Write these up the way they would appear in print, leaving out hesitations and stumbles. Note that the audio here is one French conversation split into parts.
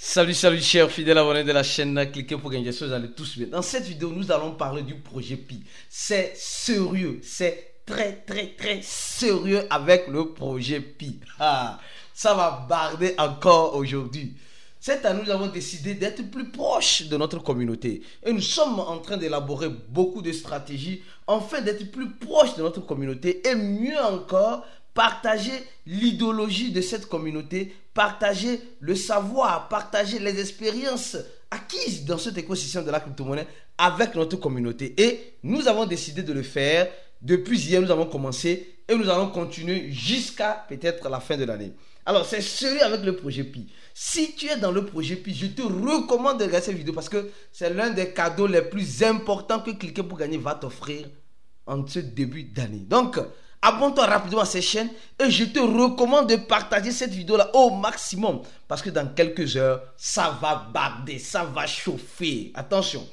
Salut, salut chers fidèles abonnés de la chaîne, cliquez pour gagner, j'espère que vous allez tous bien. Dans cette vidéo, nous allons parler du projet Pi. C'est sérieux, c'est très sérieux avec le projet Pi. Ça va barder encore aujourd'hui. Cette année, nous avons décidé d'être plus proches de notre communauté. Et nous sommes en train d'élaborer beaucoup de stratégies afin d'être plus proches de notre communauté et mieux encore, partager l'idéologie de cette communauté, partager le savoir, partager les expériences acquises dans cet écosystème de la crypto-monnaie avec notre communauté. Et nous avons décidé de le faire. Depuis hier, nous avons commencé et nous allons continuer jusqu'à peut-être la fin de l'année. Alors, c'est sérieux avec le projet Pi. Si tu es dans le projet Pi, je te recommande de regarder cette vidéo parce que c'est l'un des cadeaux les plus importants que Cliquer pour gagner va t'offrir en ce début d'année. Donc, abonne-toi rapidement à cette chaîne et je te recommande de partager cette vidéo-là au maximum parce que dans quelques heures, ça va barder, ça va chauffer. Attention.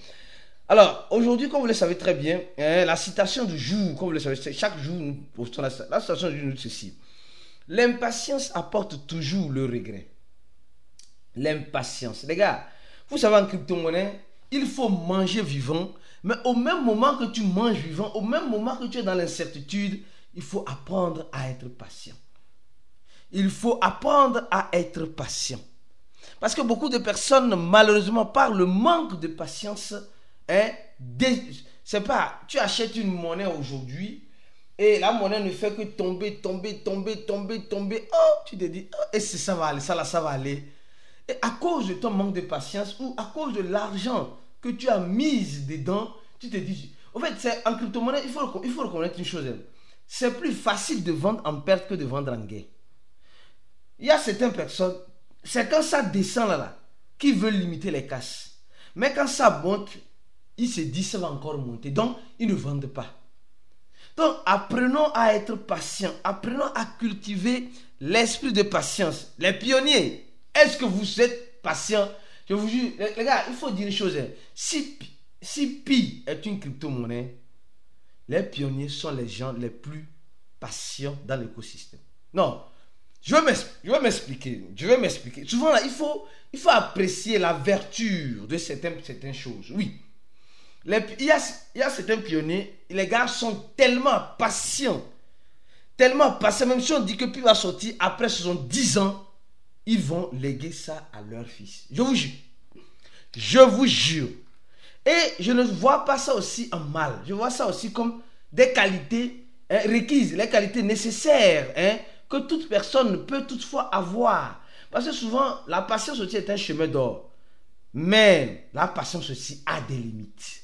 Alors, aujourd'hui, comme vous le savez très bien, la citation du jour, comme vous le savez, chaque jour, nous postons la citation du jour, nous dit ceci. L'impatience apporte toujours le regret. L'impatience. Les gars, vous savez, en crypto-monnaie, il faut manger vivant, mais au même moment que tu manges vivant, au même moment que tu es dans l'incertitude, il faut apprendre à être patient. Il faut apprendre à être patient. Parce que beaucoup de personnes, malheureusement, par le manque de patience, c'est pas, tu achètes une monnaie aujourd'hui et la monnaie ne fait que tomber. Oh, tu te dis, oh, et ça va aller, ça va aller. Et à cause de ton manque de patience ou à cause de l'argent que tu as mis dedans, tu te dis, en fait, en crypto-monnaie, il faut reconnaître une chose. C'est plus facile de vendre en perte que de vendre en gain. Il y a certaines personnes, c'est quand ça descend là, qui veulent limiter les casses. Mais quand ça monte, ils se disent ça va encore monter. Donc, ils ne vendent pas. Donc, apprenons à être patients. Apprenons à cultiver l'esprit de patience. Les pionniers, est-ce que vous êtes patients? Je vous jure, les gars, il faut dire une chose. Si Pi est une crypto-monnaie, les pionniers sont les gens les plus patients dans l'écosystème. Non, je vais m'expliquer. Souvent, là, il faut apprécier la vertu de certaines choses. Oui. Il y a certains pionniers, les gars sont tellement patients, même si on dit que Pi va sortir après 70 ans, ils vont léguer ça à leur fils. Je vous jure. Et je ne vois pas ça aussi en mal. Je vois ça aussi comme des qualités requises, les qualités nécessaires que toute personne peut toutefois avoir. Parce que souvent, la patience aussi est un chemin d'or. Mais la patience aussi a des limites.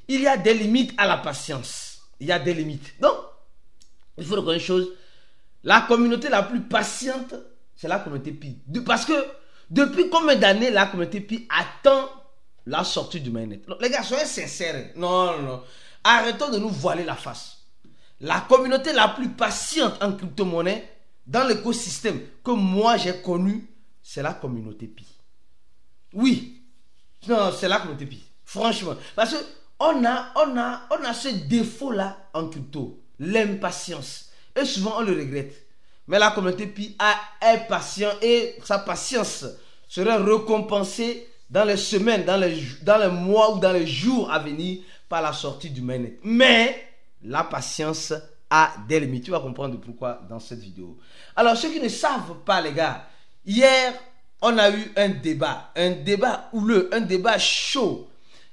Il y a des limites à la patience. Il y a des limites. Donc, il faut reconnaître une chose. La communauté la plus patiente, c'est la communauté Pi. Parce que depuis combien d'années la communauté Pi attend la sortie du mainnet? Les gars, soyez sincères. Non. Arrêtons de nous voiler la face. La communauté la plus patiente en crypto-monnaie, dans l'écosystème que moi j'ai connu, c'est la communauté Pi. Oui. Non, c'est la communauté Pi. Franchement. Parce que on a ce défaut-là en crypto. L'impatience. Et souvent, on le regrette. Mais la communauté Pi est patient et sa patience serait récompensée dans les semaines, dans les mois ou dans les jours à venir par la sortie du mainnet. Mais la patience a des limites. Tu vas comprendre pourquoi dans cette vidéo. Alors, ceux qui ne savent pas, les gars, hier, on a eu un débat houleux, un débat chaud,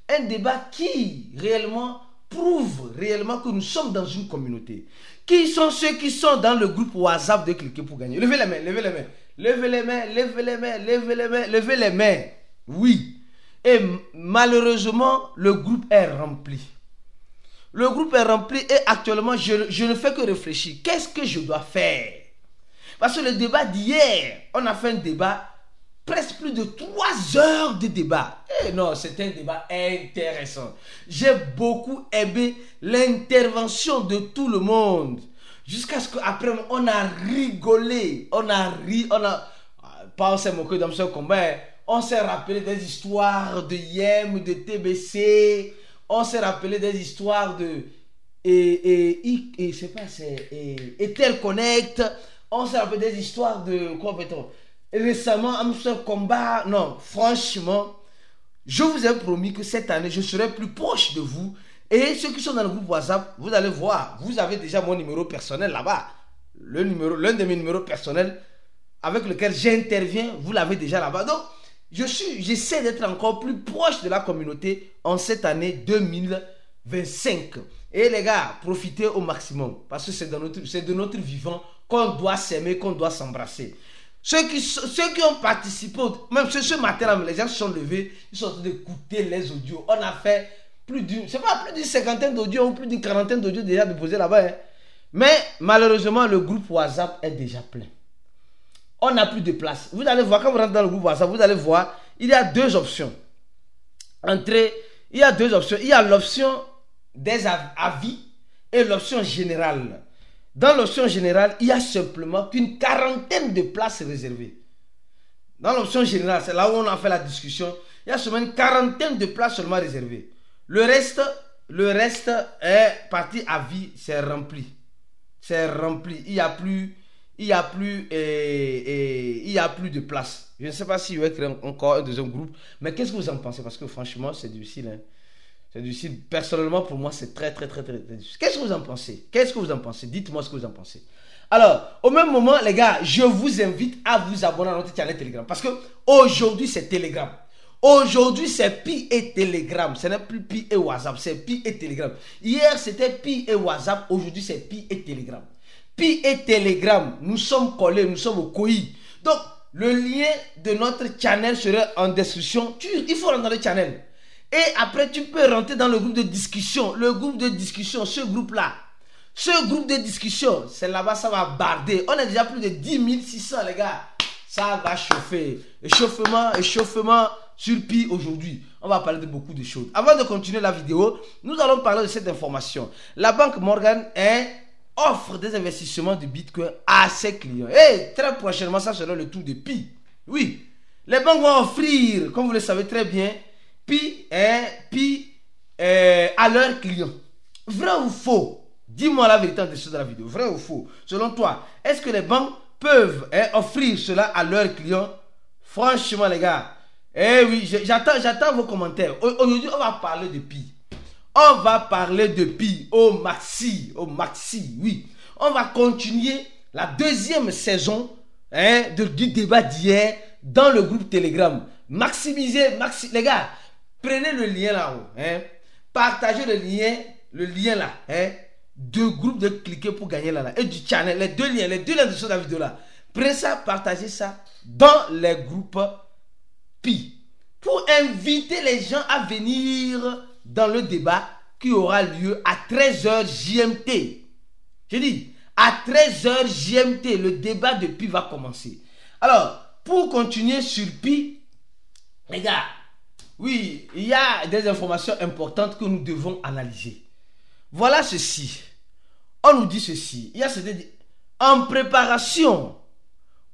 un débat qui réellement prouve réellement que nous sommes dans une communauté. Qui sont ceux qui sont dans le groupe WhatsApp de Cliquer pour gagner? Levez les mains, levez les mains. Levez les mains, levez les mains, levez les mains, levez les mains. Oui. Et malheureusement, le groupe est rempli. Le groupe est rempli et actuellement, je ne fais que réfléchir. Qu'est-ce que je dois faire? Parce que le débat d'hier, on a fait un débat, presque plus de 3 heures de débat. Et non, c'était un débat intéressant. J'ai beaucoup aimé l'intervention de tout le monde. Jusqu'à ce qu'après, on a rigolé. On a pas on s'est moqué dans ce combat. On s'est rappelé des histoires de Yem, de TBC. On s'est rappelé des histoires de Etel Connect. On s'est rappelé des histoires de quoi peut-on récemment, un combat. Non, franchement, je vous ai promis que cette année, je serai plus proche de vous. Et ceux qui sont dans le groupe WhatsApp, vous allez voir, vous avez déjà mon numéro personnel là-bas. L'un de mes numéros personnels avec lequel j'interviens, vous l'avez déjà là-bas. Donc, j'essaie d'être encore plus proche de la communauté en cette année 2025. Et les gars, profitez au maximum parce que c'est de notre vivant qu'on doit s'aimer, qu'on doit s'embrasser. Ceux qui ont participé, même ce matin, là, les gens se sont levés, ils sont en train d'écouter les audios. On a fait plus d'une cinquantaine d'audios ou plus d'une quarantaine d'audios déjà déposés là-bas. Hein. Mais malheureusement, le groupe WhatsApp est déjà plein. On n'a plus de place. Vous allez voir, quand vous rentrez dans le groupe WhatsApp, vous allez voir, il y a deux options. Il y a deux options. Il y a l'option des avis et l'option générale. Dans l'option générale, il y a simplement qu'une quarantaine de places réservées. Dans l'option générale, c'est là où on a fait la discussion. Il y a seulement une quarantaine de places seulement réservées. Le reste est parti avis, c'est rempli. C'est rempli. Il n'y a plus de place. Je ne sais pas si je vais créer encore un deuxième groupe. Mais qu'est-ce que vous en pensez? Parce que franchement, c'est difficile. Hein? C'est difficile. Personnellement, pour moi, c'est très difficile. Qu'est-ce que vous en pensez? Dites-moi ce que vous en pensez. Alors, au même moment, les gars, je vous invite à vous abonner à notre channel Telegram. Parce que aujourd'hui, c'est Telegram. Aujourd'hui, c'est Pi et Telegram. Ce n'est plus Pi et WhatsApp, c'est Pi et Telegram. Hier, c'était Pi et WhatsApp. Aujourd'hui, c'est Pi et Telegram. Pi et Telegram, nous sommes collés, nous sommes au COI. Donc, le lien de notre channel sera en description. Il faut rentrer dans le channel. Et après, tu peux rentrer dans le groupe de discussion. Le groupe de discussion, ce groupe-là. Ce groupe de discussion, c'est là-bas, ça va barder. On est déjà plus de 10 600, les gars. Ça va chauffer. Échauffement sur Pi aujourd'hui. On va parler de beaucoup de choses. Avant de continuer la vidéo, nous allons parler de cette information. La banque Morgan offre des investissements de Bitcoin à ses clients. Et très prochainement, ça sera le tour de Pi. Oui, les banques vont offrir, comme vous le savez très bien, Pi à leurs clients. Vrai ou faux? Dis-moi la vérité en dessous de la vidéo. Vrai ou faux? Selon toi, est-ce que les banques peuvent offrir cela à leurs clients? Franchement, les gars, oui, j'attends vos commentaires. Aujourd'hui, on va parler de Pi. On va parler de Pi au maxi, oui. On va continuer la deuxième saison du débat d'hier dans le groupe Telegram. Les gars, prenez le lien là-haut. Partagez le lien là. Deux groupes de cliquer pour gagner là. Et du channel, les deux liens de la vidéo là. Prenez ça, partagez ça dans les groupes Pi. Pour inviter les gens à venir dans le débat qui aura lieu à 13h GMT. Je dis, à 13h GMT, le débat de Pi va commencer. Alors, pour continuer sur Pi, les gars, oui, il y a des informations importantes que nous devons analyser. Voilà ceci. On nous dit ceci. Il y a en préparation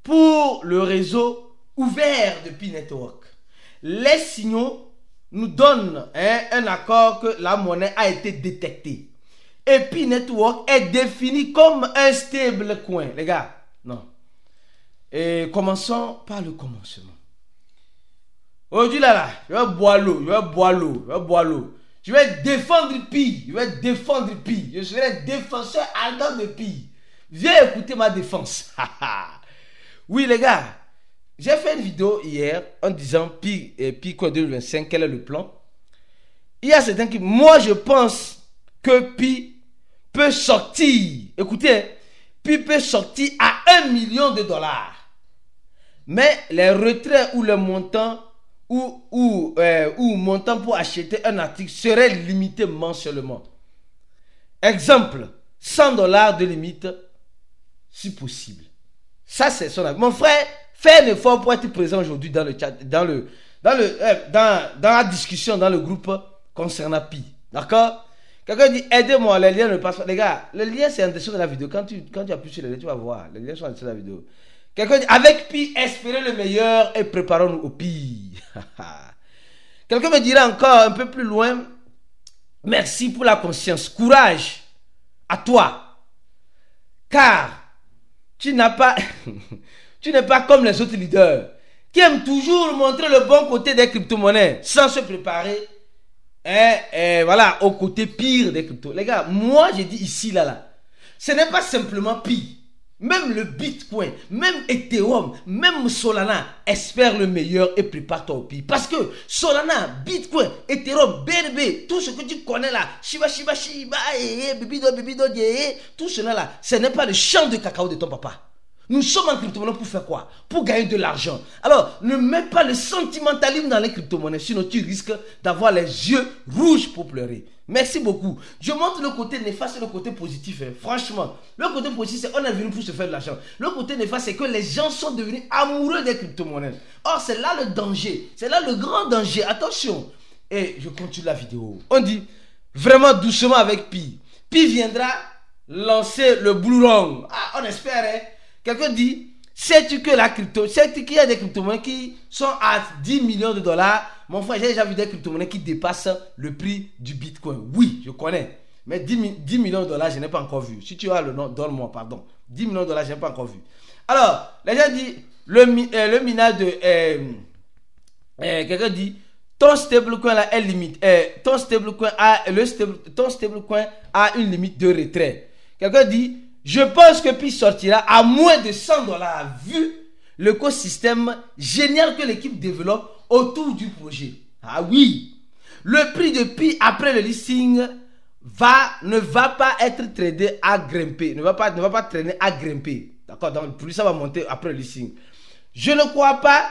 pour le réseau ouvert de Pi Network. Les signaux nous donnent un accord que la monnaie a été détectée. Et Pi Network est défini comme un stablecoin. Les gars, non. Et commençons par le commencement. Aujourd'hui là, je vais boire l'eau. Je vais défendre Pi. Je serai défenseur ardent de Pi. Viens écouter ma défense. Oui les gars, j'ai fait une vidéo hier en disant Pi quoi 2025, quel est le plan. Il y a certains qui, moi je pense que Pi peut sortir. Écoutez, Pi peut sortir à $1 million. Mais les retraits ou le montant ou montant pour acheter un article serait limité mensuellement. Exemple, $100 de limite si possible. Ça c'est son avis. Mon frère, fais un effort pour être présent aujourd'hui dans le chat, dans la discussion dans le groupe concernant Pi. D'accord? Quelqu'un dit aidez-moi, les liens ne passent pas. Les gars, le lien c'est en dessous de la vidéo. Quand tu appuies sur le lien, tu vas voir. Les liens sont en dessous de la vidéo. Quelqu'un dit avec Pi, espérez le meilleur et préparons-nous au Pi. Quelqu'un me dira encore un peu plus loin, merci pour la conscience, courage à toi. Car tu n'as pas Tu n'es pas comme les autres leaders qui aiment toujours montrer le bon côté des crypto-monnaies sans se préparer voilà, au côté pire des cryptos. Les gars, moi j'ai dit ici, là, ce n'est pas simplement pire. Même le Bitcoin, même Ethereum, même Solana espère le meilleur et prépare-toi au pire. Parce que Solana, Bitcoin, Ethereum, BNB, tout ce que tu connais là, Shiba, Bibido, tout cela là, ce n'est pas le champ de cacao de ton papa. Nous sommes en crypto-monnaie pour faire quoi? Pour gagner de l'argent. Alors, ne mets pas le sentimentalisme dans les crypto-monnaies, sinon tu risques d'avoir les yeux rouges pour pleurer. Merci beaucoup. Je montre le côté néfaste et le côté positif. Franchement, le côté positif, c'est qu'on est venu pour se faire de l'argent. Le côté néfaste, c'est que les gens sont devenus amoureux des crypto-monnaies. Or, c'est là le danger. C'est là le grand danger. Attention. Et je continue la vidéo. On dit vraiment doucement avec Pi. Pi viendra lancer le Blue Long. Ah, on espère, hein. Quelqu'un dit, sais-tu que la crypto, sais-tu qu'il y a des crypto-monnaies qui sont à 10 millions de dollars? Mon frère, j'ai déjà vu des crypto-monnaies qui dépassent le prix du Bitcoin. Oui, je connais. Mais 10 millions de dollars, je n'ai pas encore vu. Si tu as le nom, donne-moi, pardon. 10 millions de dollars, je n'ai pas encore vu. Alors, les gens disent, le minage de... quelqu'un dit, ton stablecoin là est limite. Ton stablecoin a une limite de retrait. Quelqu'un dit, je pense que Pi sortira à moins de 100 dollars vu l'écosystème génial que l'équipe développe autour du projet. Ah oui, le prix de Pi après le listing ne va pas être tradé à grimper, ne va pas traîner à grimper. D'accord, donc pour lui ça va monter après le listing. Je ne crois pas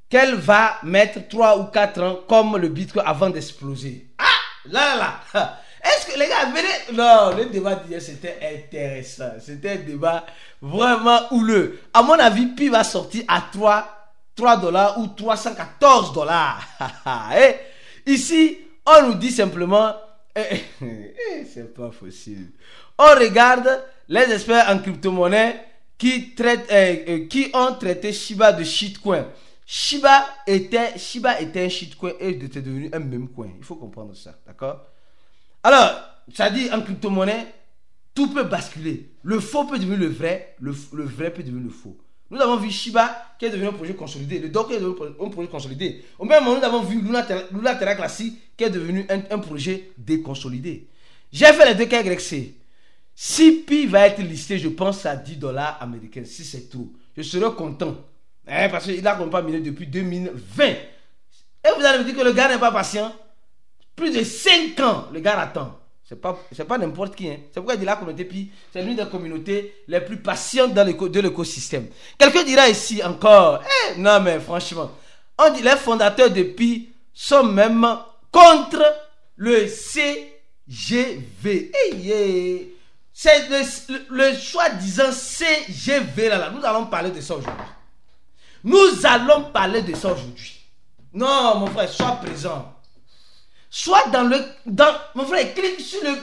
qu'elle va mettre 3 ou 4 ans comme le Bitcoin avant d'exploser. Ah, là. Est-ce que les gars, venez... Non, le débat d'hier, c'était intéressant. C'était un débat vraiment houleux. À mon avis, Pi va sortir à 3 dollars ou 314 dollars. Ici, on nous dit simplement... c'est pas possible. On regarde les experts en crypto-monnaie qui ont traité Shiba de shitcoin. Shiba était un shitcoin et était devenu un meme coin. Il faut comprendre ça, d'accord? Alors, ça dit en crypto-monnaie, tout peut basculer. Le faux peut devenir le vrai peut devenir le faux. Nous avons vu Shiba qui est devenu un projet consolidé, le Doge est devenu un projet consolidé. Au même moment, nous avons vu Luna Terra Classic qui est devenu un projet déconsolidé. J'ai fait les deux KYC. Si Pi va être listé, je pense à 10 dollars américains, si c'est tout. Je serai content. Parce qu'il n'a pas miné depuis 2020. Et vous allez me dire que le gars n'est pas patient. Plus de 5 ans, le gars attend. C'est pas n'importe qui. Hein. C'est pourquoi il dit la communauté Pi, c'est l'une des communautés les plus patientes de l'écosystème. Quelqu'un dira ici encore, non mais franchement, on dit les fondateurs de Pi sont même contre le CGV. C'est le soi-disant CGV là. Nous allons parler de ça aujourd'hui. Non, mon frère, sois présent. Soit mon frère, clique sur le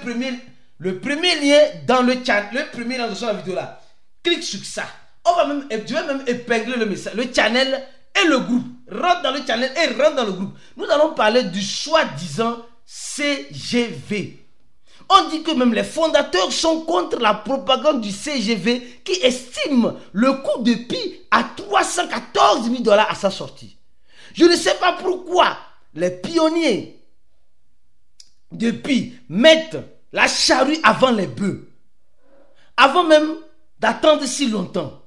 premier lien dans le chat, le premier lien de la vidéo là. Clique sur ça. Je vais même épingler le message, le channel et le groupe. Rentre dans le channel et rentre dans le groupe. Nous allons parler du soi-disant CGV. On dit que même les fondateurs sont contre la propagande du CGV qui estime le coût de Pi à 314 000 dollars à sa sortie. Je ne sais pas pourquoi les pionniers de Pi mettent la charrue avant les bœufs. Avant même d'attendre si longtemps.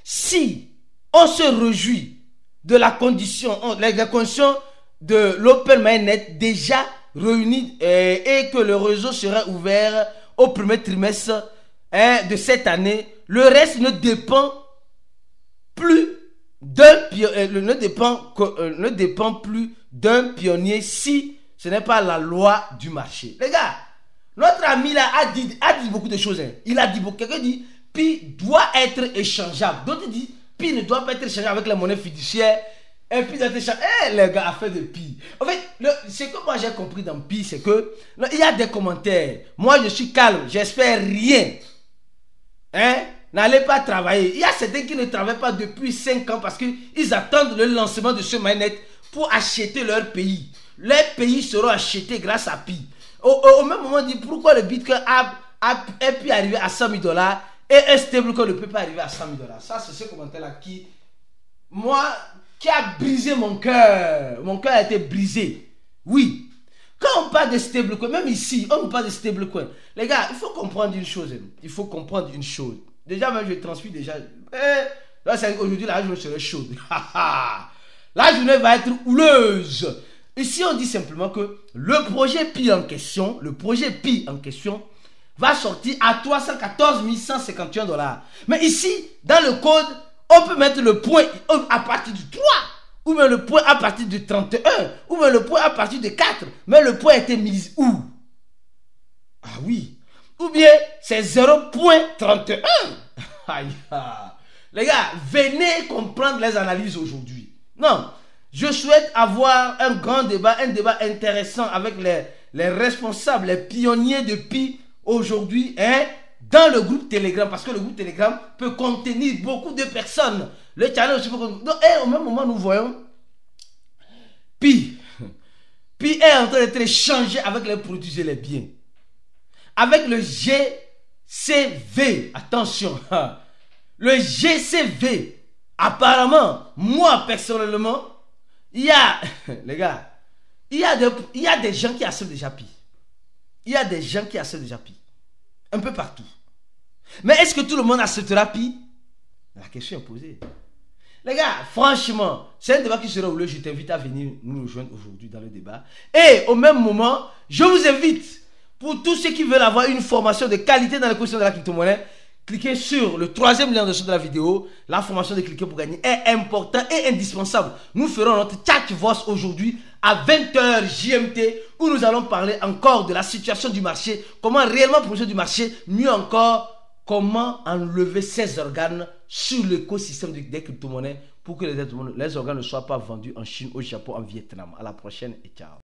Si on se réjouit de la condition, les conditions de l'Open Mainnet déjà réunies et que le réseau sera ouvert au premier trimestre de cette année, le reste ne dépend plus ne dépend plus d'un pionnier si ce n'est pas la loi du marché. Les gars, notre ami là a dit beaucoup de choses. Hein. Il a dit beaucoup. Quelqu'un dit Pi doit être échangeable. D'autres disent Pi ne doit pas être échangeable avec la monnaie fiduciaire. Et Pi doit être échangeable. Les gars, affaire de Pi. En fait, ce que moi j'ai compris dans Pi, c'est que il y a des commentaires. Moi je suis calme, j'espère rien. Hein? N'allez pas travailler. Il y a certains qui ne travaillent pas depuis 5 ans parce qu'ils attendent le lancement de ce mainnet pour acheter leur pays. Les pays seront achetés grâce à Pi. Au même moment, on dit pourquoi le Bitcoin a pu arriver à 100 000 dollars Et un stablecoin ne peut pas arriver à 100 000 $. Ça, c'est ce commentaire-là qui a brisé mon cœur. Mon cœur a été brisé. Oui. Quand on parle de stablecoin, même ici, on parle de stablecoin. Les gars, il faut comprendre une chose. Il faut comprendre une chose. Déjà, même, je transmets déjà. Aujourd'hui, la journée serait chaude. La journée va être houleuse. Ici, on dit simplement que le projet Pi en question, va sortir à 314 151 $. Mais ici, dans le code, on peut mettre le point à partir du 3, ou même le point à partir du 31, ou même le point à partir du 4. Mais le point a été mis où? Ah oui. Ou bien, c'est 0.31. Aïe. Les gars, venez comprendre les analyses aujourd'hui. Non, je souhaite avoir un grand débat, un débat intéressant avec les responsables, les pionniers de Pi aujourd'hui, dans le groupe Telegram, parce que le groupe Telegram peut contenir beaucoup de personnes. Le channel aussi peut contenir. Donc, au même moment, nous voyons Pi est en train d'être échangé avec les produits et les biens. Avec le GCV, attention, le GCV, apparemment, moi personnellement, il y a, les gars, il y a des gens qui acceptent déjà Pi. Il y a des gens qui acceptent déjà Pi. Un peu partout. Mais est-ce que tout le monde acceptera Pi? La question est posée. Les gars, franchement, c'est un débat qui sera houleux. Je t'invite à venir nous rejoindre aujourd'hui dans le débat. Et au même moment, je vous invite, pour tous ceux qui veulent avoir une formation de qualité dans la question de la crypto-monnaie, cliquez sur le troisième lien en dessous de la vidéo. La formation de cliquer pour gagner est importante et indispensable. Nous ferons notre chat voice aujourd'hui à 20 h GMT où nous allons parler encore de la situation du marché, comment réellement protéger du marché, mieux encore, comment enlever ces organes sur l'écosystème des crypto-monnaies pour que les organes ne soient pas vendus en Chine, au Japon, en Vietnam. À la prochaine et ciao.